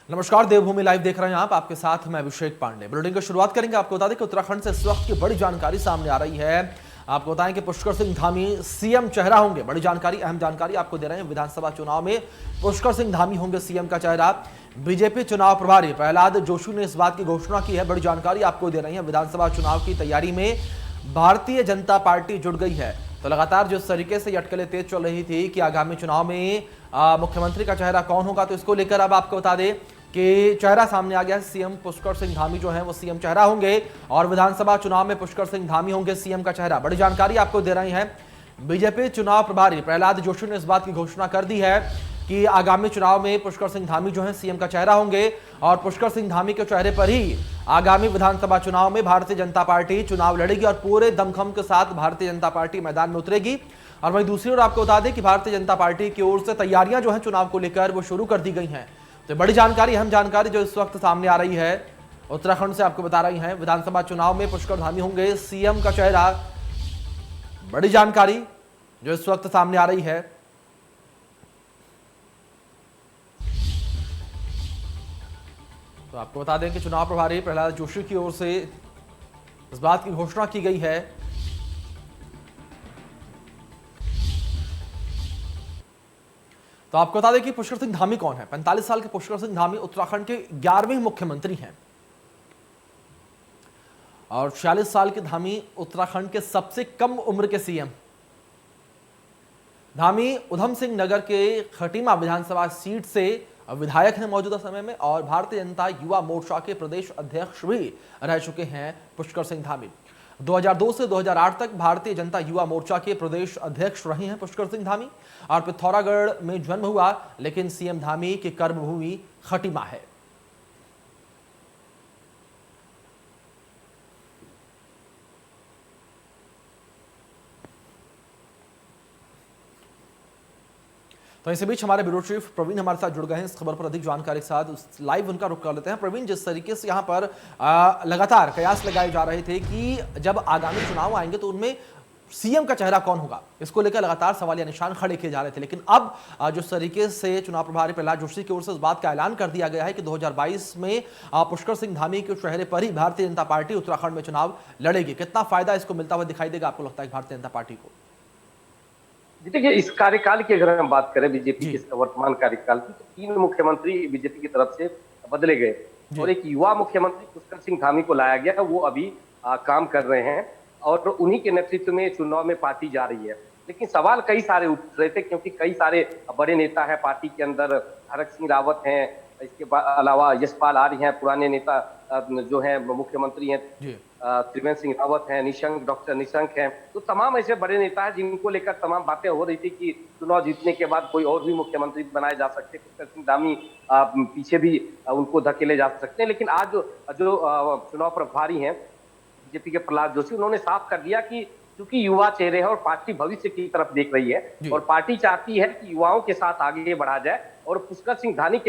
नमस्कार, देवभूमि लाइव देख रहे हैं आप। आपके साथ मैं अभिषेक पांडे। बुलेटिन की शुरुआत करेंगे। आपको बता दें कि उत्तराखंड से इस वक्त की बड़ी जानकारी सामने आ रही है। आपको बताएं कि पुष्कर सिंह धामी सीएम चेहरा होंगे। बड़ी जानकारी, अहम जानकारी आपको दे रहे हैं। विधानसभा चुनाव में पुष्कर सिंह धामी होंगे सीएम का चेहरा। बीजेपी चुनाव प्रभारी प्रहलाद जोशी ने इस बात की घोषणा की है। बड़ी जानकारी आपको दे रही है। विधानसभा चुनाव की तैयारी में भारतीय जनता पार्टी जुट गई है। तो लगातार जिस तरीके से अटकलें तेज चल रही थी कि आगामी चुनाव में मुख्यमंत्री का चेहरा कौन होगा, तो इसको लेकर अब आपको बता दें कि चेहरा सामने आ गया है। सीएम पुष्कर सिंह धामी जो है वो सीएम चेहरा होंगे और विधानसभा चुनाव में पुष्कर सिंह धामी होंगे सीएम का चेहरा। बड़ी जानकारी आपको दे रही है। बीजेपी चुनाव प्रभारी प्रहलाद जोशी ने इस बात की घोषणा कर दी है कि आगामी चुनाव में पुष्कर सिंह धामी जो है सीएम का चेहरा होंगे और पुष्कर सिंह धामी के चेहरे पर ही आगामी विधानसभा चुनाव में भारतीय जनता पार्टी चुनाव लड़ेगी और पूरे दमखम के साथ भारतीय जनता पार्टी मैदान में उतरेगी। और वहीं दूसरी ओर आपको बता दें कि भारतीय जनता पार्टी की ओर से तैयारियां जो है चुनाव को लेकर वो शुरू कर दी गई हैं। तो बड़ी जानकारी, अहम जानकारी जो इस वक्त सामने आ रही है उत्तराखंड से आपको बता रही है। विधानसभा चुनाव में पुष्कर धामी होंगे सीएम का चेहरा। बड़ी जानकारी जो इस वक्त सामने आ रही है। तो आपको बता दें कि चुनाव प्रभारी प्रहलाद जोशी की ओर से इस बात की घोषणा की गई है। तो आपको बता दें कि पुष्कर सिंह धामी कौन है। 45 साल के पुष्कर सिंह धामी उत्तराखंड के 11वें मुख्यमंत्री हैं और 46 साल के धामी उत्तराखंड के सबसे कम उम्र के सीएम। धामी उधम सिंह नगर के खटीमा विधानसभा सीट से विधायक हैं मौजूदा समय में और भारतीय जनता युवा मोर्चा के प्रदेश अध्यक्ष भी रह चुके हैं पुष्कर सिंह धामी। 2002 से 2008 तक भारतीय जनता युवा मोर्चा के प्रदेश अध्यक्ष रहे हैं पुष्कर सिंह धामी और पिथौरागढ़ में जन्म हुआ, लेकिन सीएम धामी की कर्मभूमि खटीमा है। तो इसी बीच हमारे ब्यूरो चीफ प्रवीण हमारे साथ जुड़ गए हैं इस खबर पर अधिक जानकारी के साथ। लाइव उनका रुख कर लेते हैं। प्रवीण, जिस तरीके से यहाँ पर लगातार कयास लगाए जा रहे थे कि जब आगामी चुनाव आएंगे तो उनमें सीएम का चेहरा कौन होगा, इसको लेकर लगातार सवालिया निशान खड़े किए जा रहे थे, लेकिन अब जिस तरीके से चुनाव प्रभारी प्रहलाद जोशी की ओर से इस बात का ऐलान कर दिया गया है कि 2022 में पुष्कर सिंह धामी के चेहरे पर ही भारतीय जनता पार्टी उत्तराखंड में चुनाव लड़ेगी। कितना फायदा इसको मिलता हुआ दिखाई देगा आपको लगता है भारतीय जनता पार्टी को? देखिए, इस कार्यकाल की अगर हम बात करें बीजेपी के वर्तमान कार्यकाल की, तो 3 मुख्यमंत्री बीजेपी की तरफ से बदले गए और एक युवा मुख्यमंत्री पुष्कर सिंह धामी को लाया गया। वो अभी काम कर रहे हैं और उन्हीं के नेतृत्व में चुनाव में पार्टी जा रही है। लेकिन सवाल कई सारे उठ रहे थे क्योंकि कई सारे बड़े नेता है पार्टी के अंदर। हरक सिंह रावत हैं, इसके अलावा यशपाल आर्य हैं, पुराने नेता जो हैं मुख्यमंत्री हैं, त्रिवेंद्र सिंह रावत हैं, डॉक्टर निशंक हैं। तो तमाम ऐसे बड़े नेता हैं जिनको लेकर तमाम बातें हो रही थी कि चुनाव जीतने के बाद कोई और भी मुख्यमंत्री बनाए जा सकते, पुष्कर सिंह धामी पीछे भी उनको धकेले जा सकते हैं। लेकिन आज जो चुनाव प्रभारी हैं बीजेपी के प्रहलाद जोशी, उन्होंने साफ कर दिया कि क्योंकि युवा चेहरे हैं और पार्टी भविष्य की तरफ देख रही है और पार्टी चाहती है कि युवाओं के साथ आगे बढ़ा जाए और पुष्कर सिंह धामी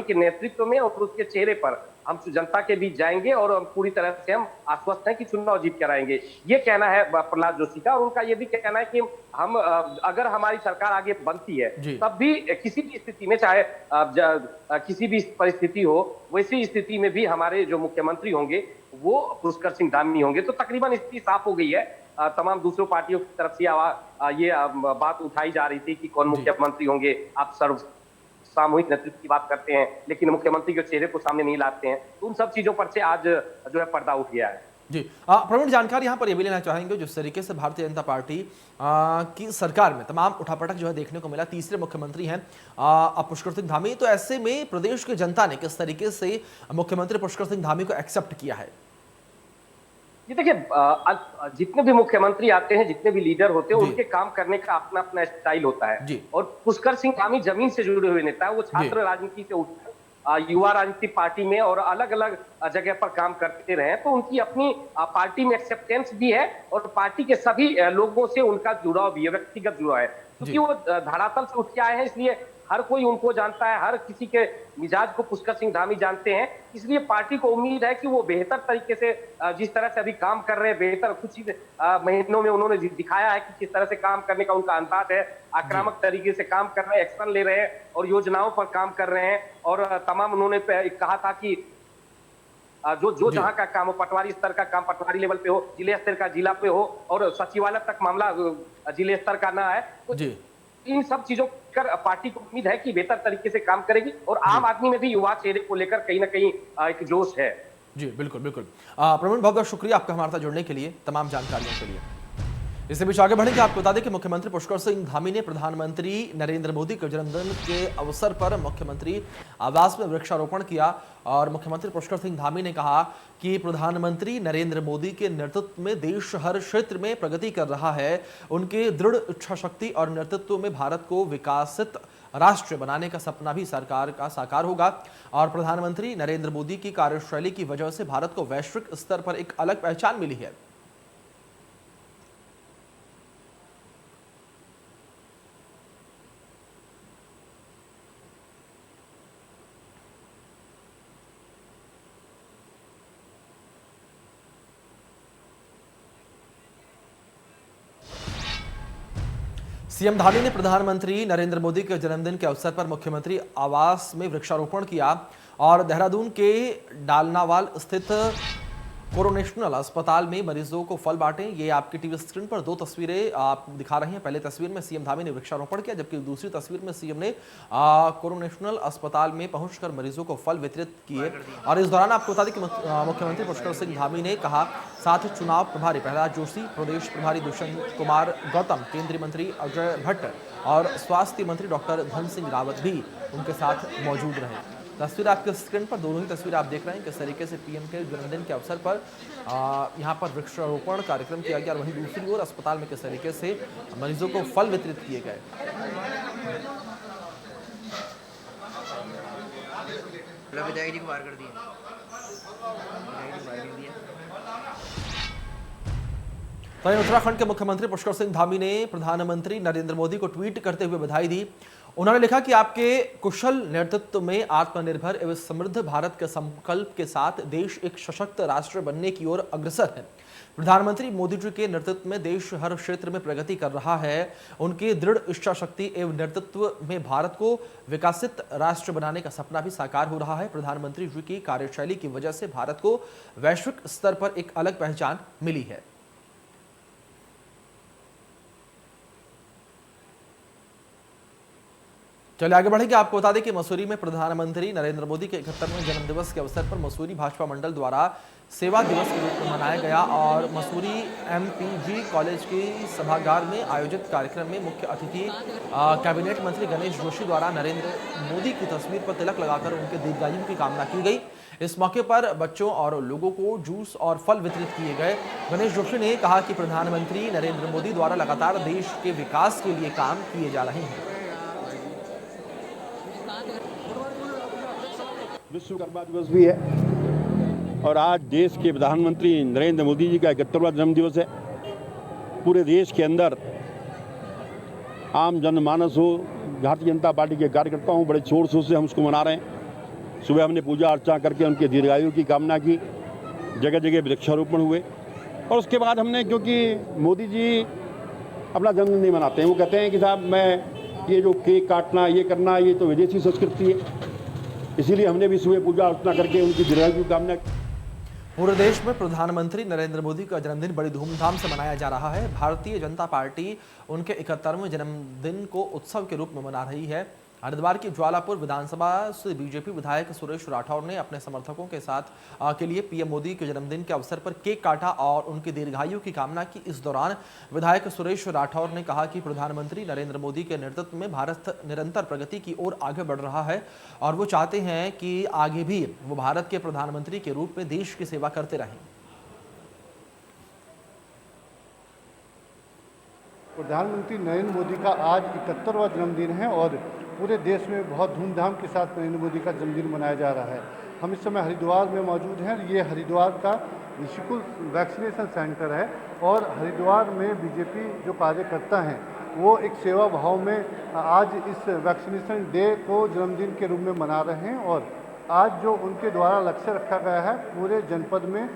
के नेतृत्व में और उसके चेहरे पर हम जनता के बीच जाएंगे और पूरी तरह से हम आश्वस्त हैं कि चुनाव जीत कर आएंगे। ये कहना है प्रहलाद जोशी का। और उनका ये भी कहना है कि हम अगर हमारी सरकार आगे बनती है तब भी किसी भी स्थिति में, चाहे किसी भी परिस्थिति हो, वैसी स्थिति में भी हमारे जो मुख्यमंत्री होंगे वो पुष्कर सिंह धामी होंगे। तो तकरीबन स्थिति साफ हो गई है। तमाम दूसरों पार्टियों की तरफ से ये बात उठाई जा रही थी कि कौन मुख्यमंत्री होंगे। आप सामूहिक नेतृत्व की बात करते हैं लेकिन मुख्यमंत्री के चेहरे को सामने नहीं लाते हैं। तो उन सब चीजों पर से आज जो है पर्दा उठ गया है। जी, प्रवीण, जानकारी यहाँ पर यह भी लेना चाहेंगे जिस तरीके से भारतीय जनता पार्टी की सरकार में तमाम उठापटक जो है देखने को मिला, तीसरे मुख्यमंत्री हैं पुष्कर सिंह धामी, तो ऐसे में प्रदेश की जनता ने किस तरीके से मुख्यमंत्री पुष्कर सिंह धामी को एक्सेप्ट किया है? ये देखिए, जितने भी मुख्यमंत्री आते हैं, जितने भी लीडर होते हैं, उनके काम करने का अपना अपना स्टाइल होता है। और पुष्कर सिंह धामी जमीन से जुड़े हुए नेता है। वो छात्र राजनीति से उठकर युवा राजनीति पार्टी में और अलग अलग जगह पर काम करते रहे, तो उनकी अपनी पार्टी में एक्सेप्टेंस भी है और पार्टी के सभी लोगों से उनका जुड़ाव भी है, व्यक्तिगत जुड़ाव है। क्योंकि वो धरातल से उठ के आए हैं, इसलिए हर कोई उनको जानता है, हर किसी के मिजाज को पुष्कर सिंह धामी जानते हैं। इसलिए पार्टी को उम्मीद है कि वो बेहतर तरीके से जिस तरह से अभी काम कर रहे हैं, बेहतर कुछ ही महीनों में उन्होंने दिखाया है कि किस तरह से काम करने का उनका अंदाज है। आक्रामक तरीके से काम कर रहे हैं, एक्शन ले रहे हैं और योजनाओं पर काम कर रहे हैं। और तमाम उन्होंने कहा था कि जो जहां का काम हो, पटवारी स्तर का काम पटवारी लेवल पे हो, जिले स्तर का जिला पे हो और सचिवालय तक मामला जिले स्तर का ना है। तो इन सब चीजों कर पार्टी को उम्मीद है कि बेहतर तरीके से काम करेगी और आम आदमी में भी युवा चेहरे को लेकर कहीं ना कहीं एक जोश है। जी बिल्कुल बिल्कुल। प्रवीण, बहुत बहुत शुक्रिया आपका हमारे साथ जुड़ने के लिए, तमाम जानकारियों के लिए। इससे बीच आगे बढ़ेंगे, आपको बता दें कि मुख्यमंत्री पुष्कर सिंह धामी ने प्रधानमंत्री नरेंद्र मोदी के जन्मदिन के अवसर पर मुख्यमंत्री आवास में वृक्षारोपण किया। और मुख्यमंत्री पुष्कर सिंह धामी ने कहा कि प्रधानमंत्री नरेंद्र मोदी के नेतृत्व में देश हर क्षेत्र में प्रगति कर रहा है। उनके दृढ़ इच्छा शक्ति और नेतृत्व में भारत को विकसित राष्ट्र बनाने का सपना भी सरकार का साकार होगा। और प्रधानमंत्री नरेंद्र मोदी की कार्यशैली की वजह से भारत को वैश्विक स्तर पर एक अलग पहचान मिली है। सीएम धामी ने प्रधानमंत्री नरेंद्र मोदी के जन्मदिन के अवसर पर मुख्यमंत्री आवास में वृक्षारोपण किया और देहरादून के डालनावाल स्थित कोरोनेशनल अस्पताल में मरीजों को फल बांटे। ये आपकी टीवी स्क्रीन पर दो तस्वीरें आप दिखा रहे हैं। पहले तस्वीर में सीएम धामी ने वृक्षारोपण किया, जबकि दूसरी तस्वीर में सीएम ने कोरोनेशनल अस्पताल में पहुंचकर मरीजों को फल वितरित किए। और इस दौरान आपको बता दें कि मुख्यमंत्री पुष्कर सिंह धामी ने कहा, साथ ही चुनाव प्रभारी प्रहलाद जोशी, प्रदेश प्रभारी दुष्यंत कुमार गौतम, केंद्रीय मंत्री अजय भट्ट और स्वास्थ्य मंत्री डॉक्टर धन सिंह रावत भी उनके साथ मौजूद रहे। तस्वीर आपके स्क्रीन पर, दोनों ही तस्वीर आप देख रहे हैं किस तरीके से पीएम के जन्मदिन के अवसर पर यहां पर वृक्षारोपण कार्यक्रम किया गया और वहीं दूसरी ओर अस्पताल में किस तरीके से मरीजों को फल वितरित किए गए। विधायक जी को बाहर कर दिया। तो उत्तराखंड के मुख्यमंत्री पुष्कर सिंह धामी ने प्रधानमंत्री नरेंद्र मोदी को ट्वीट करते हुए बधाई दी। उन्होंने लिखा कि आपके कुशल नेतृत्व में आत्मनिर्भर एवं समृद्ध भारत के संकल्प के साथ देश एक सशक्त राष्ट्र बनने की ओर अग्रसर है। प्रधानमंत्री मोदी जी के नेतृत्व में देश हर क्षेत्र में प्रगति कर रहा है। उनके दृढ़ इच्छा शक्ति एवं नेतृत्व में भारत को विकसित राष्ट्र बनाने का सपना भी साकार हो रहा है। प्रधानमंत्री जी की कार्यशैली की वजह से भारत को वैश्विक स्तर पर एक अलग पहचान मिली है। चलिए आगे बढ़ेंगे, आपको बता दें कि मसूरी में प्रधानमंत्री नरेंद्र मोदी के 71वें जन्मदिवस के अवसर पर मसूरी भाजपा मंडल द्वारा सेवा दिवस के रूप में मनाया गया। और मसूरी एमपीजी कॉलेज के सभागार में आयोजित कार्यक्रम में मुख्य अतिथि कैबिनेट मंत्री गणेश जोशी द्वारा नरेंद्र मोदी की तस्वीर पर तिलक लगाकर उनके दीर्घायु की कामना की गई। इस मौके पर बच्चों और लोगों को जूस और फल वितरित किए गए। गणेश जोशी ने कहा कि प्रधानमंत्री नरेंद्र मोदी द्वारा लगातार देश के विकास के लिए काम किए जा रहे हैं। विश्वकर्मा दिवस भी है और आज देश के प्रधानमंत्री नरेंद्र मोदी जी का 71वां जन्मदिवस है। पूरे देश के अंदर आम जनमानस हो, भारतीय जनता पार्टी के कार्यकर्ता हो, बड़े जोर शोर से हम उसको मना रहे हैं। सुबह हमने पूजा अर्चना करके उनके दीर्घायु की कामना की, जगह जगह वृक्षारोपण हुए और उसके बाद हमने, क्योंकि मोदी जी अपना जन्मदिन नहीं मनाते हैं, वो कहते हैं कि साहब मैं ये जो केक काटना, ये करना, ये तो विदेशी संस्कृति है, इसीलिए हमने भी सुबह पूजा अर्चना करके उनकी दीर्घायु की कामना की। पूरे देश में प्रधानमंत्री नरेंद्र मोदी का जन्मदिन बड़ी धूमधाम से मनाया जा रहा है। भारतीय जनता पार्टी उनके 71वें जन्मदिन को उत्सव के रूप में मना रही है। हरिद्वार की ज्वालापुर विधानसभा से बीजेपी विधायक सुरेश राठौर ने अपने समर्थकों के साथ के लिए पीएम मोदी के जन्मदिन के अवसर पर केक काटा और उनकी दीर्घायु की कामना की। इस दौरान विधायक सुरेश राठौर ने कहा कि प्रधानमंत्री नरेंद्र मोदी के नेतृत्व में भारत निरंतर प्रगति की ओर आगे बढ़ रहा है और वो चाहते हैं कि आगे भी वो भारत के प्रधानमंत्री के रूप में देश की सेवा करते रहें। प्रधानमंत्री नरेंद्र मोदी का आज 71वां जन्मदिन है और पूरे देश में बहुत धूमधाम के साथ नरेंद्र मोदी का जन्मदिन मनाया जा रहा है। हम इस समय हरिद्वार में मौजूद हैं। ये हरिद्वार का निःशुल्क वैक्सीनेशन सेंटर है और हरिद्वार में बीजेपी जो कार्यकर्ता हैं वो एक सेवा भाव में आज इस वैक्सीनेशन डे को जन्मदिन के रूप में मना रहे हैं। और आज जो उनके द्वारा लक्ष्य रखा गया है पूरे जनपद में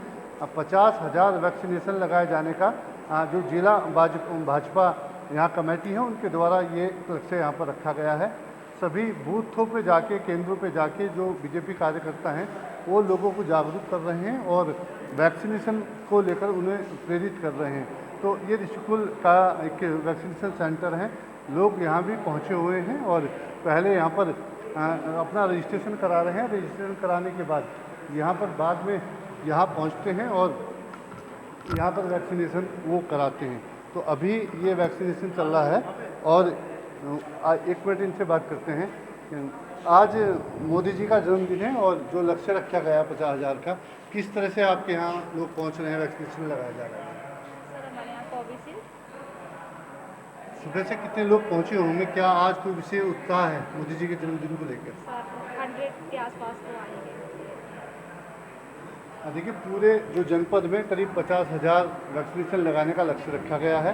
50,000 वैक्सीनेशन लगाए जाने का, जो जिला भाजपा यहाँ कमेटी है उनके द्वारा ये लक्ष्य यहाँ पर रखा गया है। सभी बूथों पे जाके, केंद्रों पे जाके जो बीजेपी कार्यकर्ता हैं वो लोगों को जागरूक कर रहे हैं और वैक्सीनेशन को लेकर उन्हें प्रेरित कर रहे हैं। तो ये ऋषिकुल का एक वैक्सीनेशन सेंटर है, लोग यहाँ भी पहुँचे हुए हैं और पहले यहाँ पर अपना रजिस्ट्रेशन करा रहे हैं। रजिस्ट्रेशन कराने के बाद यहाँ पर बाद में यहाँ पहुँचते हैं और यहाँ पर वैक्सीनेशन वो कराते हैं। तो अभी ये वैक्सीनेशन चल रहा है और एक मिनट इनसे बात करते हैं। आज मोदी जी का जन्मदिन है और जो लक्ष्य रखा गया 50,000 का, किस तरह से आपके यहाँ लोग पहुँच रहे हैं, वैक्सीनेशन लगाया जा रहा है? सर हमारे यहाँ कोविशील्ड। सुबह से कितने लोग पहुँचे होंगे? क्या आज कोई विशेष उत्साह है मोदी जी के जन्मदिन को लेकर? सर 100 के आसपास तो आएंगे। देखिए, पूरे जो जनपद में करीब 50,000 वैक्सीनेशन लगाने का लक्ष्य रखा गया है।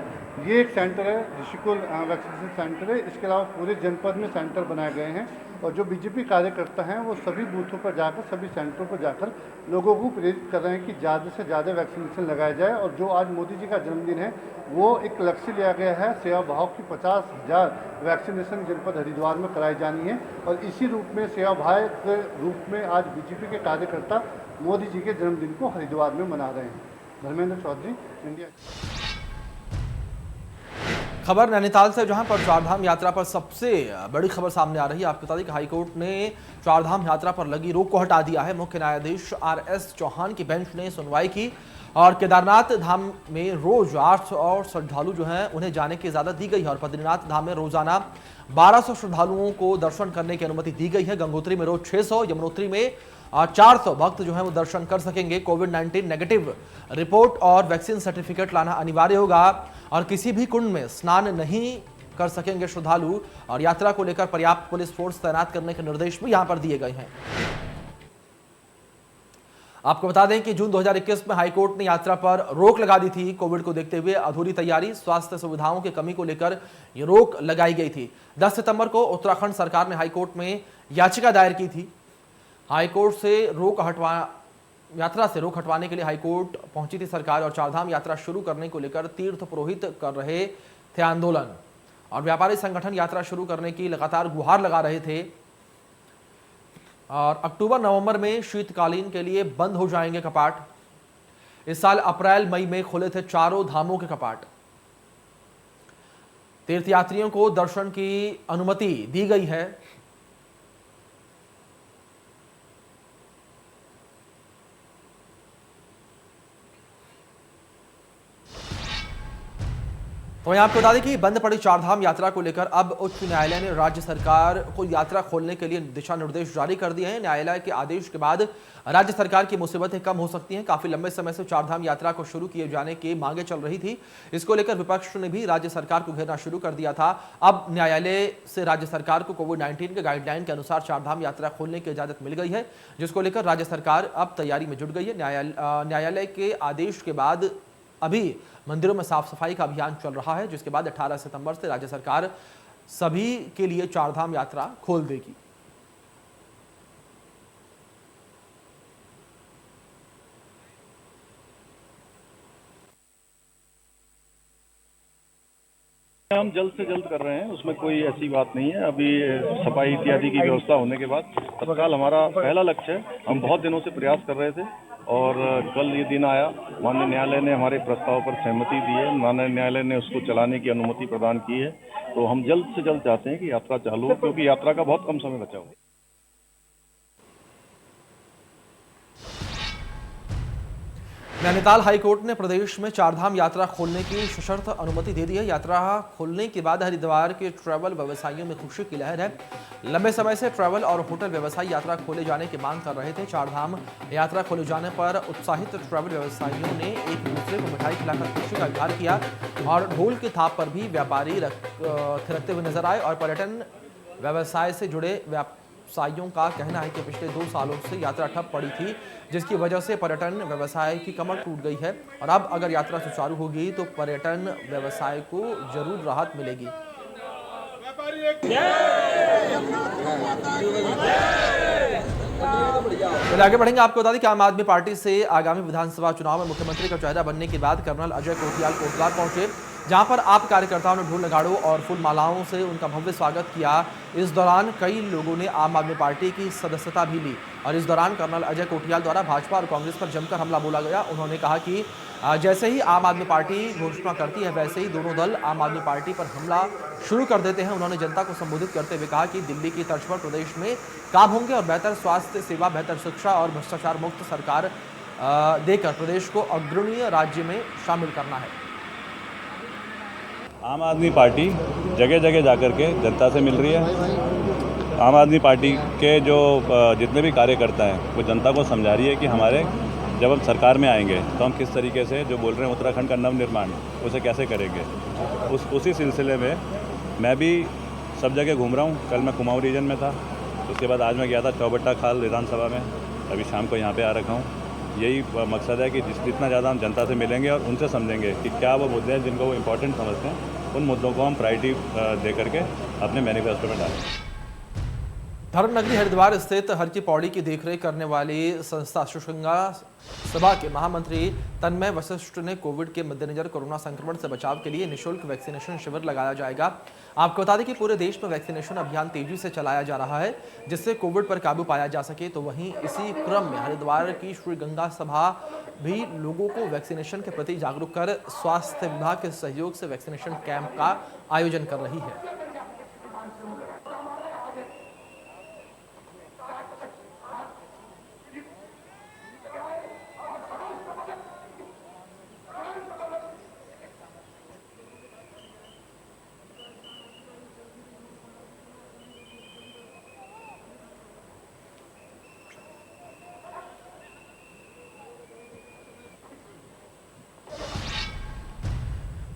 ये एक सेंटर है, ऋषिकुल वैक्सीनेशन सेंटर है। इसके अलावा पूरे जनपद में सेंटर बनाए गए हैं और जो बीजेपी कार्यकर्ता हैं वो सभी बूथों पर जाकर, सभी सेंटरों पर जाकर लोगों को प्रेरित कर रहे हैं कि ज़्यादा से ज़्यादा वैक्सीनेशन लगाया जाए। और जो आज मोदी जी का जन्मदिन है वो एक लक्ष्य लिया गया है सेवा भाव की 50,000 वैक्सीनेशन जनपद हरिद्वार में कराई जानी है। और इसी रूप में सेवा भाव के रूप में आज बीजेपी के कार्यकर्ता मोदी जी के जन्मदिन को हरिद्वार में मना रहे हैं। धर्मेंद्र चौधरी, इंडिया। खबर नैनीताल से, जहां पर चारधाम यात्रा पर सबसे बड़ी खबर सामने आ रही है। आपको बता दें कि हाईकोर्ट ने चारधाम यात्रा पर लगी रोक को हटा दिया है। मुख्य न्यायाधीश RS चौहान की बेंच ने सुनवाई की और केदारनाथ धाम में रोज 800 और श्रद्धालु जो हैं उन्हें जाने की इजाजत दी गई है और बद्रीनाथ धाम में रोजाना 1200 श्रद्धालुओं को दर्शन करने की अनुमति दी गई है। गंगोत्री में रोज 600, यमुनोत्री में 400 भक्त जो हैं वो दर्शन कर सकेंगे। कोविड-19 नेगेटिव रिपोर्ट और वैक्सीन सर्टिफिकेट लाना अनिवार्य होगा और किसी भी कुंड में स्नान नहीं कर सकेंगे श्रद्धालु। और यात्रा को लेकर पर्याप्त पुलिस फोर्स तैनात करने के निर्देश भी यहां पर दिए गए हैं। आपको बता दें कि जून 2021 में हाईकोर्ट ने यात्रा पर रोक लगा दी थी। कोविड को देखते हुए अधूरी तैयारी, स्वास्थ्य सुविधाओं की कमी को लेकर ये रोक लगाई गई थी। 10 सितंबर को उत्तराखंड सरकार ने हाईकोर्ट में याचिका दायर की थी। हाईकोर्ट से यात्रा से रोक हटवाने के लिए हाईकोर्ट पहुंची थी सरकार और चारधाम यात्रा शुरू करने को लेकर तीर्थ पुरोहित कर रहे थे आंदोलन और व्यापारी संगठन यात्रा शुरू करने की लगातार गुहार लगा रहे थे। और अक्टूबर-नवंबर में शीतकालीन के लिए बंद हो जाएंगे कपाट। इस साल अप्रैल-मई में खुले थे चारों धामों के कपाट। तीर्थयात्रियों को दर्शन की अनुमति दी गई है। तो मैं आपको बता दें कि बंद पड़ी चारधाम यात्रा को लेकर अब उच्च न्यायालय ने राज्य सरकार को यात्रा खोलने के लिए दिशा निर्देश जारी कर दिए हैं। न्यायालय के आदेश के बाद राज्य सरकार की मुसीबतें कम हो सकती हैं। काफी लंबे समय से चारधाम यात्रा को शुरू किए जाने की मांगे चल रही थी। इसको लेकर विपक्ष ने भी राज्य सरकार को घेरना शुरू कर दिया था। अब न्यायालय से राज्य सरकार को कोविड-19 के गाइडलाइन के अनुसार चारधाम यात्रा खोलने की इजाजत मिल गई है, जिसको लेकर राज्य सरकार अब तैयारी में जुट गई है। न्यायालय के आदेश के बाद अभी मंदिरों में साफ सफाई का अभियान चल रहा है, जिसके बाद 18 सितंबर से राज्य सरकार सभी के लिए चारधाम यात्रा खोल देगी। हम जल्द से जल्द कर रहे हैं, उसमें कोई ऐसी बात नहीं है। अभी सफाई इत्यादि की व्यवस्था होने के बाद तत्काल हमारा पहला लक्ष्य है। हम बहुत दिनों से प्रयास कर रहे थे और कल ये दिन आया। माननीय न्यायालय ने हमारे प्रस्ताव पर सहमति दी है। माननीय न्यायालय ने उसको चलाने की अनुमति प्रदान की है। तो हम जल्द से जल्द चाहते हैं कि यात्रा चालू हो, क्योंकि यात्रा का बहुत कम समय बचा हुआ है। नैनीताल हाईकोर्ट ने प्रदेश में चारधाम यात्रा खोलने की सशर्त अनुमति दे दी है। यात्रा खोलने के बाद हरिद्वार के ट्रैवल व्यवसायियों में खुशी की लहर है। लंबे समय से ट्रैवल और होटल व्यवसायी यात्रा खोले जाने की मांग कर रहे थे। चारधाम यात्रा खोले जाने पर उत्साहित ट्रैवल व्यवसायियों ने एक दूसरे को मिठाई खिलाकर खुशी का इजहार किया और ढोल की थाप पर भी व्यापारी थिरकते हुए नजर आए और पर्यटन व्यवसाय से जुड़े व्यवसायियों का कहना है कि पिछले 2 सालों से यात्रा ठप पड़ी थी, जिसकी वजह से पर्यटन व्यवसाय की कमर टूट गई है और अब अगर यात्रा सुचारू होगी तो पर्यटन व्यवसाय को जरूर राहत मिलेगी। चलिए आगे बढ़ेंगे। आपको बता दें कि आम आदमी पार्टी से आगामी विधानसभा चुनाव में मुख्यमंत्री का चेहरा बनने के बाद कर्नल अजय कोटियाल कोटद्वार पहुंचे, जहां पर आप कार्यकर्ताओं ने ढोल नगाड़ों और फूल मालाओं से उनका भव्य स्वागत किया। इस दौरान कई लोगों ने आम आदमी पार्टी की सदस्यता भी ली और इस दौरान कर्नल अजय कोटियाल द्वारा भाजपा और कांग्रेस पर जमकर हमला बोला गया। उन्होंने कहा कि जैसे ही आम आदमी पार्टी घोषणा करती है वैसे ही दोनों दल आम आदमी पार्टी पर हमला शुरू कर देते हैं। उन्होंने जनता को संबोधित करते हुए कहा कि दिल्ली की तर्ज पर प्रदेश में काम होंगे और बेहतर स्वास्थ्य सेवा, बेहतर शिक्षा और भ्रष्टाचार मुक्त सरकार देकर प्रदेश को अग्रणीय राज्य में शामिल करना है। आम आदमी पार्टी जगह जगह जाकर के जनता से मिल रही है। आम आदमी पार्टी के जो जितने भी कार्यकर्ता हैं वो जनता को समझा रही है कि हमारे जब हम सरकार में आएंगे तो हम किस तरीके से जो बोल रहे हैं उत्तराखंड का नवनिर्माण उसे कैसे करेंगे। उसी सिलसिले में मैं भी सब जगह घूम रहा हूँ। कल मैं कुमाऊं रीजन में था, उसके बाद आज मैं गया था चौबट्टा खाल विधानसभा में, अभी शाम को यहाँ पे आ रखा हूँ। यही मकसद है कि जितना ज़्यादा हम जनता से मिलेंगे और उनसे समझेंगे कि क्या वो मुद्दे हैं जिनको वो इम्पोर्टेंट समझते हैं, उन मुद्दों को हम प्रायोरिटी दे करके अपने मैनिफेस्टो में डालें। धर्मनगरी हरिद्वार स्थित हर की पौड़ी की देखरेख करने वाली संस्था शुशंगा सभा के महामंत्री तन्मय वशिष्ठ ने कोविड के मद्देनजर कोरोना संक्रमण से बचाव के लिए निःशुल्क वैक्सीनेशन शिविर लगाया जाएगा। आपको बता दें कि पूरे देश में वैक्सीनेशन अभियान तेजी से चलाया जा रहा है जिससे कोविड पर काबू पाया जा सके। तो वहीं इसी क्रम में हरिद्वार की श्री गंगा सभा भी लोगों को वैक्सीनेशन के प्रति जागरूक कर स्वास्थ्य विभाग के सहयोग से वैक्सीनेशन कैंप का आयोजन कर रही है।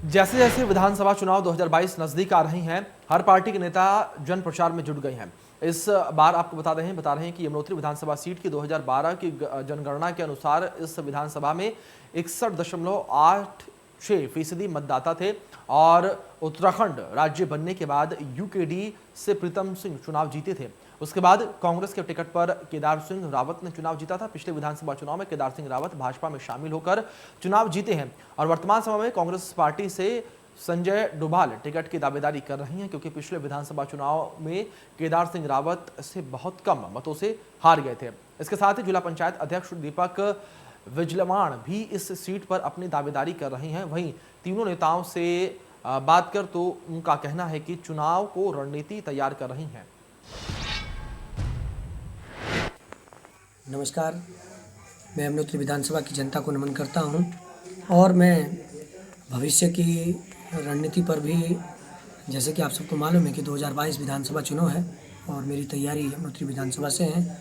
जैसे जैसे विधानसभा चुनाव 2022 नजदीक आ रही हैं, हर पार्टी के नेता जन प्रचार में जुट गए हैं। इस बार आपको बता रहे हैं कि यमुनोत्री विधानसभा सीट की 2012 की जनगणना के अनुसार इस विधानसभा में 61.86% मतदाता थे और उत्तराखंड राज्य बनने के बाद यूकेडी से प्रीतम सिंह चुनाव जीते थे। उसके बाद कांग्रेस के टिकट पर केदार सिंह रावत ने चुनाव जीता था। पिछले विधानसभा चुनाव में केदार सिंह रावत भाजपा में शामिल होकर चुनाव जीते हैं और वर्तमान समय में कांग्रेस पार्टी से संजय डोभाल टिकट की दावेदारी कर रही हैं, क्योंकि पिछले विधानसभा चुनाव में केदार सिंह रावत से बहुत कम मतों से हार गए थे। इसके साथ ही जिला पंचायत अध्यक्ष दीपक विजलवाण भी इस सीट पर अपनी दावेदारी कर रही हैं। वहीं तीनों नेताओं से बात कर तो उनका कहना है कि चुनाव को रणनीति तैयार कर रही हैं। नमस्कार, मैं यमुनोत्री विधानसभा की जनता को नमन करता हूं और मैं भविष्य की रणनीति पर भी, जैसे कि आप सबको मालूम है कि 2022 विधानसभा चुनाव है और मेरी तैयारी यमुनोत्री विधानसभा से है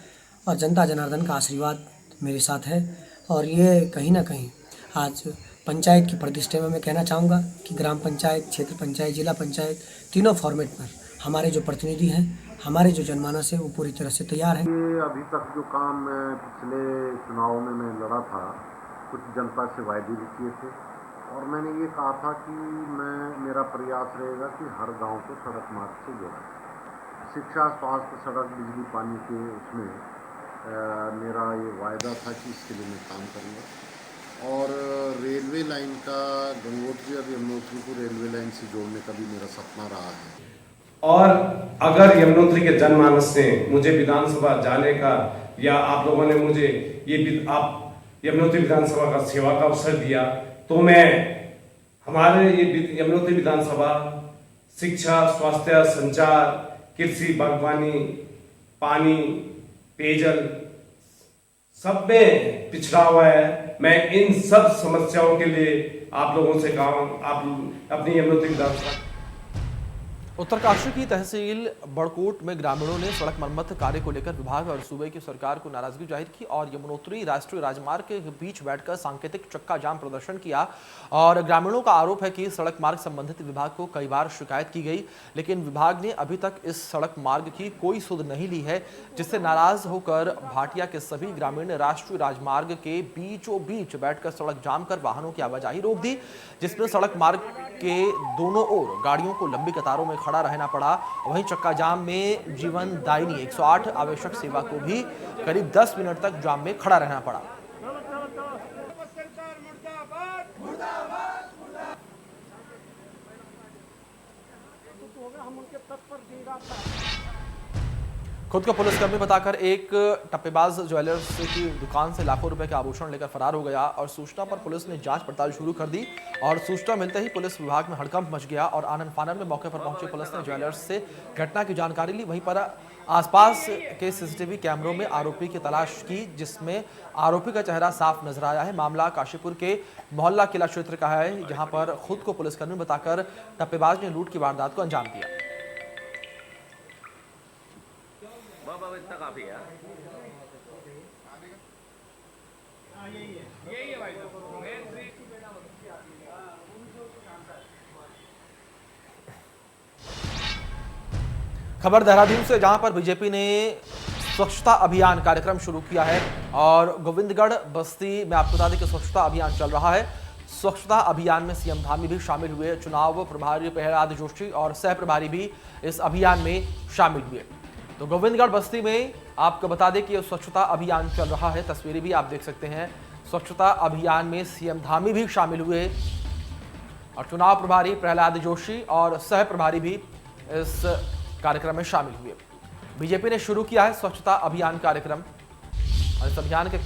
और जनता जनार्दन का आशीर्वाद मेरे साथ है। और ये कहीं ना कहीं आज पंचायत की प्रतिष्ठा में मैं कहना चाहूँगा कि ग्राम पंचायत, क्षेत्र पंचायत, जिला पंचायत तीनों फॉर्मेट पर हमारे जो प्रतिनिधि हैं, हमारे जो जनमानस है वो पूरी तरह से तैयार है। अभी तक जो काम मैं पिछले चुनाव में मैं लड़ा था, कुछ जनता से वायदे भी किए थे और मैंने ये कहा था कि मेरा प्रयास रहेगा कि हर गांव को सड़क मार्ग से जोड़ा, शिक्षा, स्वास्थ्य, सड़क, बिजली, पानी के उसमें मेरा ये वायदा था कि इसके लिए मैं काम करूँगा। और रेलवे लाइन का गंगोत्री और यमुनोत्री को रेलवे लाइन से जोड़ने का भी मेरा सपना रहा है। और अगर यमुनोत्री के जनमानस से मुझे विधानसभा जाने का या आप लोगों ने मुझे आप यमुनोत्री विधानसभा का सेवा का अवसर दिया तो मैं हमारे ये यमुनोत्री विधानसभा शिक्षा, स्वास्थ्य, संचार, कृषि, बागवानी, पानी, पेयजल सब में पिछड़ा हुआ है। मैं इन सब समस्याओं के लिए आप लोगों से काम आप अपनी यमुनोत्री विधानसभा। उत्तरकाशी की तहसील बड़कोट में ग्रामीणों ने सड़क मरम्मत कार्य को लेकर विभाग और सूबे की सरकार को नाराजगी जाहिर की और यमुनोत्री राष्ट्रीय राजमार्ग के बीच बैठकर सांकेतिक चक्का जाम प्रदर्शन किया। और ग्रामीणों का आरोप है कि सड़क मार्ग संबंधित विभाग को कई बार शिकायत की गई, लेकिन विभाग ने अभी तक इस सड़क मार्ग की कोई सुध नहीं ली है, जिससे नाराज होकर भाटिया के सभी ग्रामीण राष्ट्रीय राजमार्ग के बीचों बीच बैठकर सड़क जाम कर वाहनों की आवाजाही रोक दी, जिसमें सड़क मार्ग के दोनों ओर गाड़ियों को लंबी कतारों में खड़ा रहना पड़ा। वहीं चक्का जाम में जीवन दायिनी 108 आवश्यक सेवा को भी करीब 10 मिनट तक जाम में खड़ा रहना पड़ा। खुद को पुलिसकर्मी बताकर एक टप्पेबाज ज्वेलर्स की दुकान से लाखों रुपए के आभूषण लेकर फरार हो गया और सूचना पर पुलिस ने जांच पड़ताल शुरू कर दी। और सूचना मिलते ही पुलिस विभाग में हड़कंप मच गया और आनन फानन में मौके पर पहुंची पुलिस ने ज्वेलर्स से घटना की जानकारी ली। वहीं पर आसपास के सीसीटीवी कैमरों में आरोपी की तलाश की, जिसमें आरोपी का चेहरा साफ नजर आया है। मामला काशीपुर के मोहल्ला किला क्षेत्र का है, जहां पर खुद को पुलिसकर्मी बताकर टप्पेबाज ने लूट की वारदात को अंजाम दिया। काफी है। खबर देहरादून से, जहां पर बीजेपी ने स्वच्छता अभियान कार्यक्रम शुरू किया है और गोविंदगढ़ बस्ती में आपको बता दें कि स्वच्छता अभियान चल रहा है। स्वच्छता अभियान में सीएम धामी भी शामिल हुए, चुनाव प्रभारी प्रहलाद जोशी और सह प्रभारी भी इस अभियान में शामिल हुए। तो गोविंदगढ़ बस्ती में आपको बता दें कि यह स्वच्छता अभियान चल रहा है, तस्वीरें भी आप देख सकते हैं। स्वच्छता अभियान में सीएम धामी भी शामिल हुए और चुनाव प्रभारी प्रहलाद जोशी और सह प्रभारी भी इस कार्यक्रम में शामिल हुए। बीजेपी ने शुरू किया है स्वच्छता अभियान कार्यक्रम और इस अभियान के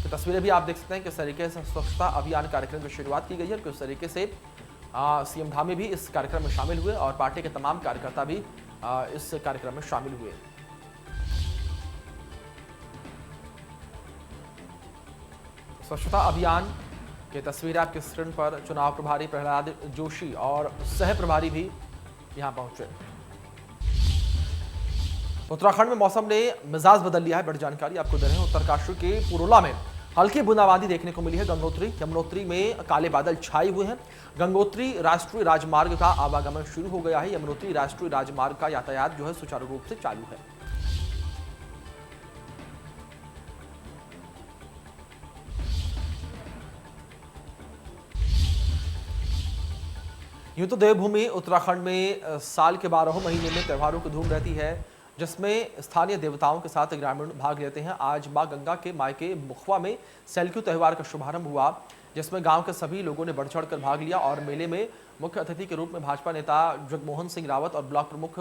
तस्वीरें भी आप देख सकते हैं किस तरीके से स्वच्छता अभियान कार्यक्रम की शुरुआत की गई है। किस तरीके से सीएम धामी भी इस कार्यक्रम में शामिल हुए और पार्टी के तमाम कार्यकर्ता भी इस कार्यक्रम में शामिल हुए। स्वच्छता अभियान की तस्वीरें आपके स्क्रीन पर, चुनाव प्रभारी प्रहलाद जोशी और सह प्रभारी भी यहां पहुंचे। उत्तराखंड में मौसम ने मिजाज बदल लिया है, बड़ी जानकारी आपको दे रहे हैं। उत्तरकाशी के पुरोला में हल्की बूंदाबांदी देखने को मिली है। गंगोत्री यमुनोत्री में काले बादल छाए हुए हैं। गंगोत्री राष्ट्रीय राजमार्ग का आवागमन शुरू हो गया है। यमुनोत्री राष्ट्रीय राजमार्ग का यातायात जो है सुचारू रूप से चालू है। यूं तो देवभूमि उत्तराखंड में साल के 12 महीने में त्योहारों की धूम रहती है, जिसमें स्थानीय देवताओं के साथ ग्रामीण भाग लेते हैं। आज मां गंगा के मायके मुखवा में सैल्क्यू त्यौहार का शुभारंभ हुआ, जिसमें गांव के सभी लोगों ने बढ़ चढ़ कर भाग लिया और मेले में मुख्य अतिथि के रूप में भाजपा नेता जगमोहन सिंह रावत और ब्लॉक प्रमुख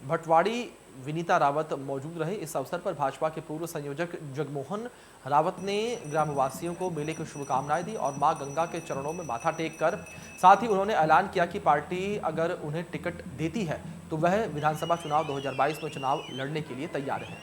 भटवाड़ी विनीता रावत मौजूद रहे। इस अवसर पर भाजपा के पूर्व संयोजक जगमोहन रावत ने ग्रामवासियों को मेले की शुभकामनाएं दी और मां गंगा के चरणों में माथा टेक कर साथ ही उन्होंने ऐलान किया कि पार्टी अगर उन्हें टिकट देती है तो वह विधानसभा चुनाव 2022 में चुनाव लड़ने के लिए तैयार है।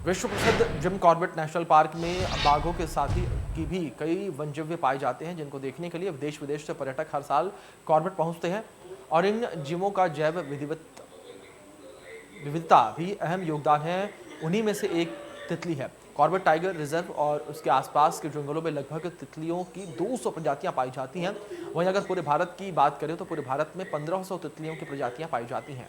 विश्व प्रसिद्ध जिम कॉर्बेट नेशनल पार्क में बाघों के साथ ही की भी कई वन्यजीव पाए जाते हैं, जिनको देखने के लिए देश विदेश से पर्यटक हर साल कॉर्बेट पहुंचते हैं और इन जिमों का जैव विविधता भी अहम योगदान है। उन्हीं में से एक तितली है। कॉर्बेट टाइगर रिजर्व और उसके आसपास के जंगलों में लगभग तितलियों की 200 प्रजातियां पाई जाती हैं। वहीं अगर पूरे भारत की बात करें तो पूरे भारत में 1500 तितलियों की प्रजातियां पाई जाती हैं।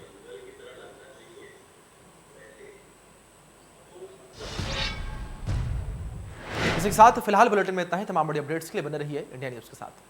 इसी के साथ फिलहाल बुलेटिन में इतना ही। तमाम बड़ी अपडेट्स के लिए बने रहिए इंडिया न्यूज के साथ।